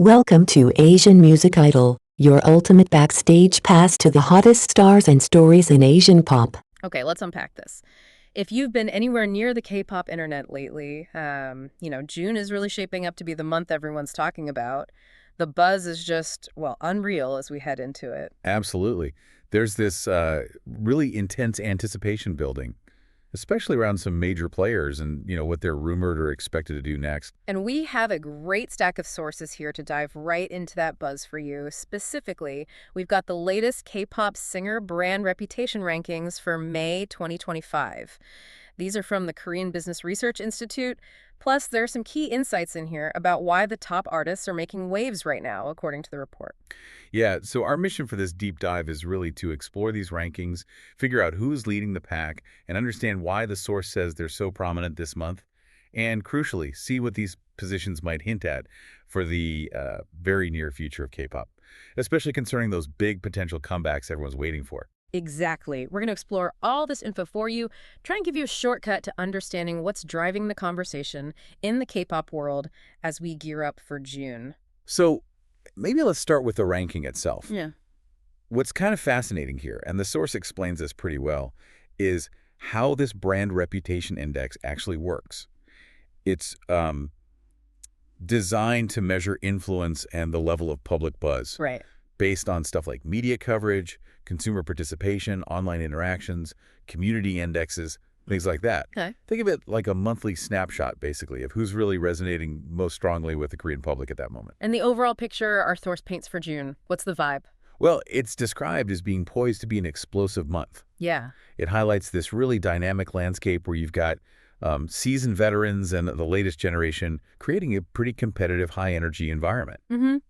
Welcome to Asian Music Idol, your ultimate backstage pass to the hottest stars and stories in Asian pop. Okay, let's unpack this. If you've been anywhere near the K-pop internet lately, June is really shaping up to be the month everyone's talking about. The buzz is just, well, unreal as we head into it. Absolutely. There's this really intense anticipation building, especially around some major players and, what they're rumored or expected to do next. And we have a great stack of sources here to dive right into that buzz for you. Specifically, we've got the latest K-pop singer brand reputation rankings for May 2025. These are from the Korean Business Research Institute. Plus, there are some key insights in here about why the top artists are making waves right now, according to the report. Yeah, so our mission for this deep dive is really to explore these rankings, figure out who's leading the pack, and understand why the source says they're so prominent this month, and crucially, see what these positions might hint at for the very near future of K-pop, especially concerning those big potential comebacks everyone's waiting for. Exactly. We're going to explore all this info for you, try and give you a shortcut to understanding what's driving the conversation in the K-pop world as we gear up for June. So maybe let's start with the ranking itself. Yeah. What's kind of fascinating here, and the source explains this pretty well, is how this brand reputation index actually works. It's designed to measure influence and the level of public buzz. Right. Based on stuff like media coverage, consumer participation, online interactions, community indexes, things like that. Okay. Think of it like a monthly snapshot, basically, of who's really resonating most strongly with the Korean public at that moment. And the overall picture our source paints for June, what's the vibe? Well, it's described as being poised to be an explosive month. Yeah. It highlights this really dynamic landscape where you've got seasoned veterans and the latest generation creating a pretty competitive, high-energy environment.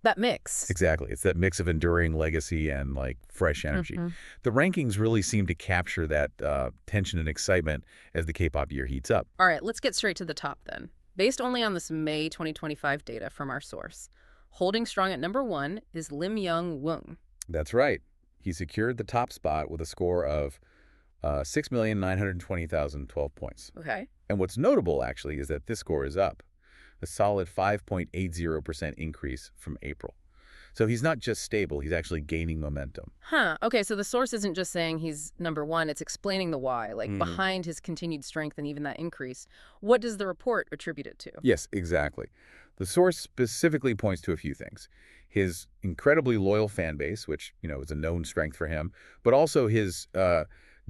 That mix. Exactly. It's that mix of enduring legacy and, fresh energy. The rankings really seem to capture that tension and excitement as the K-pop year heats up. All right, let's get straight to the top then. Based only on this May 2025 data from our source, holding strong at number 1 is Lim Young-woong. That's right. He secured the top spot with a score of 6,920,012 points. Okay. And what's notable, actually, is that this score is up, a solid 5.80% increase from April. So he's not just stable, he's actually gaining momentum. Okay, so the source isn't just saying he's number 1, it's explaining the why, behind his continued strength and even that increase. What does the report attribute it to? Yes, exactly. The source specifically points to a few things. His incredibly loyal fan base, which, is a known strength for him, but also his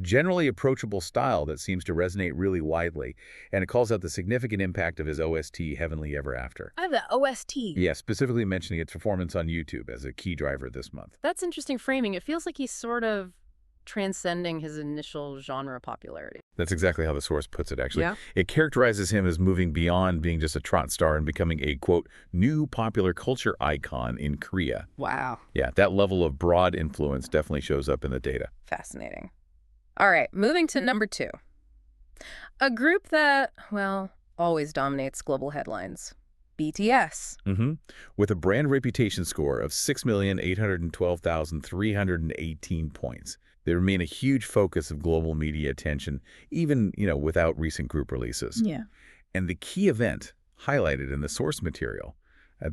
generally approachable style that seems to resonate really widely, and it calls out the significant impact of his OST, Heavenly Ever After. I have the OST. Yeah, specifically mentioning its performance on YouTube as a key driver this month. That's interesting framing. It feels like he's sort of transcending his initial genre popularity. That's exactly how the source puts it, actually. Yeah. It characterizes him as moving beyond being just a trot star and becoming a, quote, new popular culture icon in Korea. Wow. Yeah, that level of broad influence definitely shows up in the data. Fascinating. All right, moving to number 2. A group that, always dominates global headlines. BTS. With a brand reputation score of 6,812,318 points. They remain a huge focus of global media attention, even, without recent group releases. Yeah. And the key event highlighted in the source material,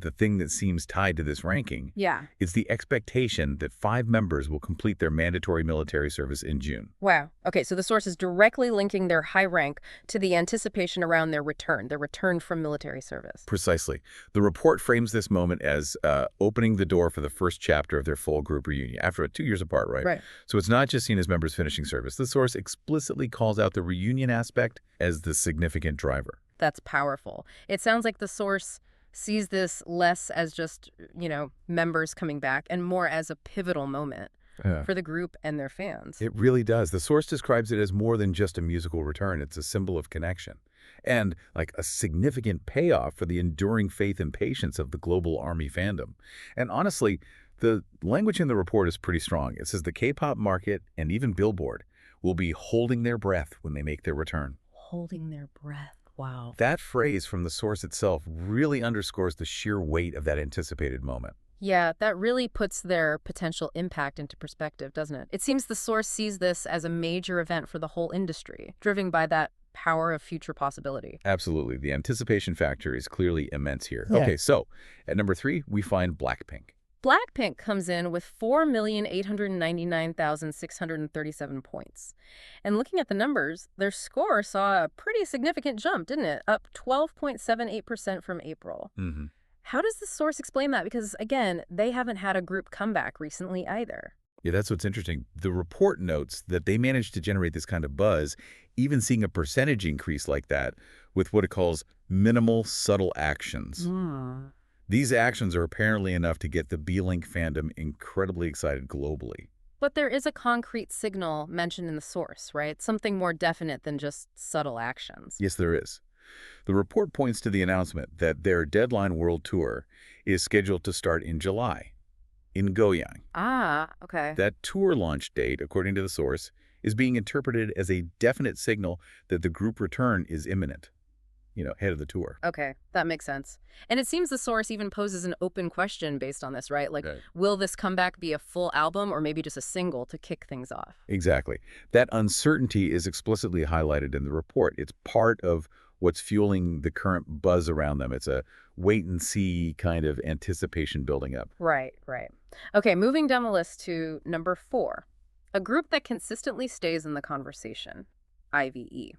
the thing that seems tied to this ranking, is the expectation that 5 members will complete their mandatory military service in June. Wow. Okay, so the source is directly linking their high rank to the anticipation around their return from military service. Precisely. The report frames this moment as opening the door for the first chapter of their full group reunion, after 2 years apart, right? Right. So it's not just seen as members finishing service. The source explicitly calls out the reunion aspect as the significant driver. That's powerful. It sounds like the source sees this less as just, members coming back and more as a pivotal moment for the group and their fans. It really does. The source describes it as more than just a musical return. It's a symbol of connection and a significant payoff for the enduring faith and patience of the global ARMY fandom. And honestly, the language in the report is pretty strong. It says the K-pop market and even Billboard will be holding their breath when they make their return. Holding their breath. Wow. That phrase from the source itself really underscores the sheer weight of that anticipated moment. Yeah, that really puts their potential impact into perspective, doesn't it? It seems the source sees this as a major event for the whole industry, driven by that power of future possibility. Absolutely. The anticipation factor is clearly immense here. Yeah. Okay, so at number 3, we find BLACKPINK. BLACKPINK comes in with 4,899,637 points. And looking at the numbers, their score saw a pretty significant jump, didn't it? Up 12.78% from April. Mm-hmm. How does the source explain that? Because, again, they haven't had a group comeback recently either. Yeah, that's what's interesting. The report notes that they managed to generate this kind of buzz, even seeing a percentage increase like that, with what it calls minimal subtle actions. These actions are apparently enough to get the BLACKPINK fandom incredibly excited globally. But there is a concrete signal mentioned in the source, right? Something more definite than just subtle actions. Yes, there is. The report points to the announcement that their Deadline World Tour is scheduled to start in July in Goyang. Ah, okay. That tour launch date, according to the source, is being interpreted as a definite signal that the group return is imminent, ahead of the tour. Okay, that makes sense. And it seems the source even poses an open question based on this, right? Like, Right. will this comeback be a full album or maybe just a single to kick things off? Exactly. That uncertainty is explicitly highlighted in the report. It's part of what's fueling the current buzz around them. It's a wait-and-see kind of anticipation building up. Right, right. Okay, moving down the list to number 4, a group that consistently stays in the conversation, IVE.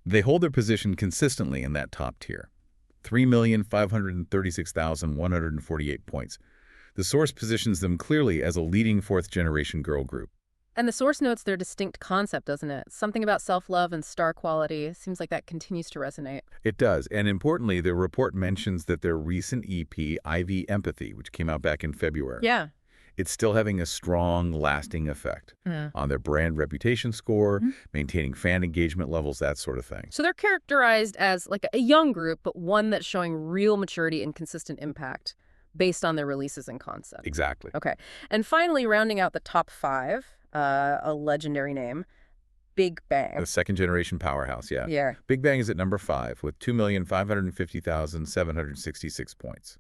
They hold their position consistently in that top tier, 3,536,148 points. The source positions them clearly as a leading fourth-generation girl group. And the source notes their distinct concept, doesn't it? Something about self-love and star quality. Seems like that continues to resonate. It does, and importantly, the report mentions that their recent EP, IV Empathy, which came out back in February, Yeah. it's still having a strong, lasting effect on their brand reputation score, maintaining fan engagement levels, that sort of thing. So they're characterized as like a young group, but one that's showing real maturity and consistent impact based on their releases and concept. Exactly. Okay. And finally, rounding out the top 5, a legendary name, Big Bang. The second-generation powerhouse, yeah. Yeah. Big Bang is at number 5 with 2,550,766 points.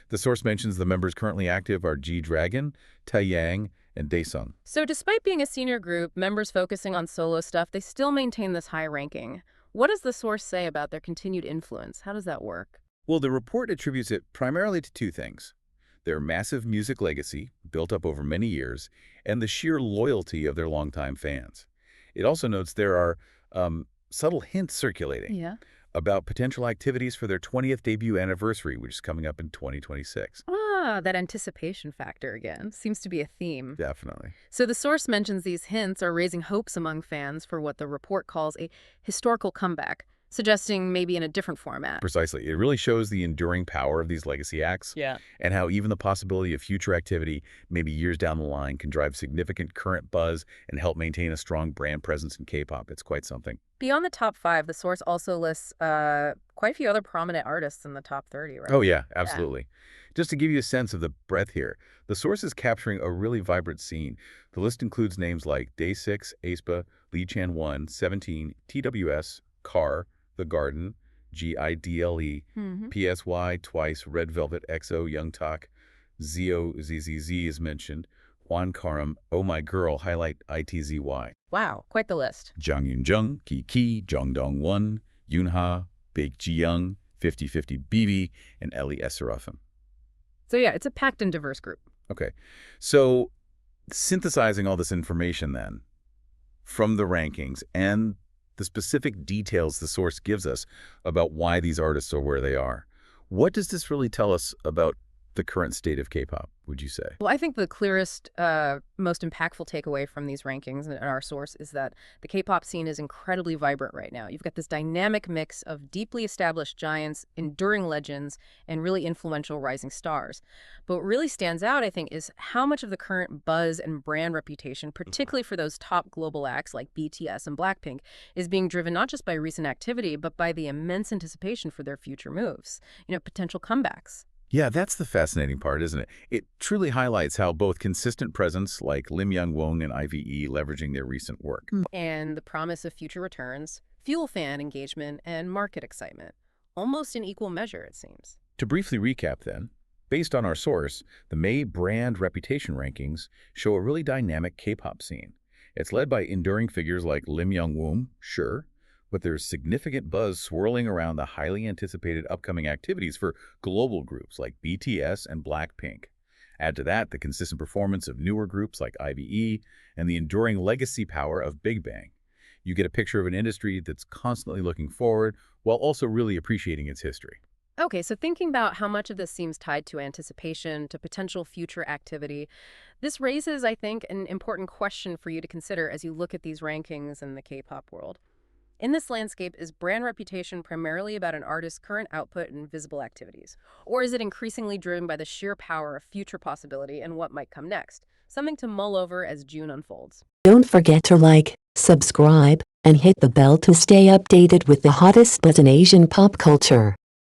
The source mentions the members currently active are G-Dragon, Taeyang, and Daesung. So despite being a senior group, members focusing on solo stuff, they still maintain this high ranking. What does the source say about their continued influence? How does that work? Well, the report attributes it primarily to 2 things: their massive music legacy, built up over many years, and the sheer loyalty of their longtime fans. It also notes there are subtle hints circulating Yeah. about potential activities for their 20th debut anniversary, which is coming up in 2026. Ah, that anticipation factor again. Seems to be a theme. Definitely. So the source mentions these hints are raising hopes among fans for what the report calls a historical comeback, suggesting maybe in a different format. Precisely. It really shows the enduring power of these legacy acts Yeah. and how even the possibility of future activity, maybe years down the line, can drive significant current buzz and help maintain a strong brand presence in K-pop. It's quite something. Beyond the top 5, the source also lists quite a few other prominent artists in the top 30, right? Oh, yeah, absolutely. Just to give you a sense of the breadth here, the source is capturing a really vibrant scene. The list includes names like Day6, aespa, Lee Chan-won, 17, TWS, Car, The Garden, GIDLE, PSY, Twice, Red Velvet, EXO, Young Tak, Zio, ZZZ is mentioned, Juan Karam, Oh My Girl, highlight ITZY, Wow, quite the list. Jang Yoon-jung, Kiki, Jong Dong-won, Yoonha, Baek Ji-young, 50/50 BB, and Ellie Seraphim. So yeah, it's a packed and diverse group. Okay, so synthesizing all this information then from the rankings and the specific details the source gives us about why these artists are where they are, what does this really tell us about the current state of K-pop, would you say? Well, I think the clearest, most impactful takeaway from these rankings and our source is that the K-pop scene is incredibly vibrant right now. You've got this dynamic mix of deeply established giants, enduring legends, and really influential rising stars. But what really stands out, I think, is how much of the current buzz and brand reputation, particularly for those top global acts like BTS and BLACKPINK, is being driven not just by recent activity, but by the immense anticipation for their future moves, potential comebacks. Yeah, that's the fascinating part, isn't it? It truly highlights how both consistent presence like Lim Young-won and IVE leveraging their recent work. And the promise of future returns fuel fan engagement and market excitement, almost in equal measure, it seems. To briefly recap then, based on our source, the May brand reputation rankings show a really dynamic K-pop scene. It's led by enduring figures like Lim Young-won, sure, But there's significant buzz swirling around the highly anticipated upcoming activities for global groups like BTS and BLACKPINK. Add to that the consistent performance of newer groups like IVE and the enduring legacy power of Big Bang. You get a picture of an industry that's constantly looking forward while also really appreciating its history. Okay, so thinking about how much of this seems tied to anticipation, to potential future activity, this raises, I think, an important question for you to consider as you look at these rankings in the K-pop world. In this landscape, is brand reputation primarily about an artist's current output and visible activities? Or is it increasingly driven by the sheer power of future possibility and what might come next? Something to mull over as June unfolds. Don't forget to like, subscribe, and hit the bell to stay updated with the hottest buzz in Asian pop culture.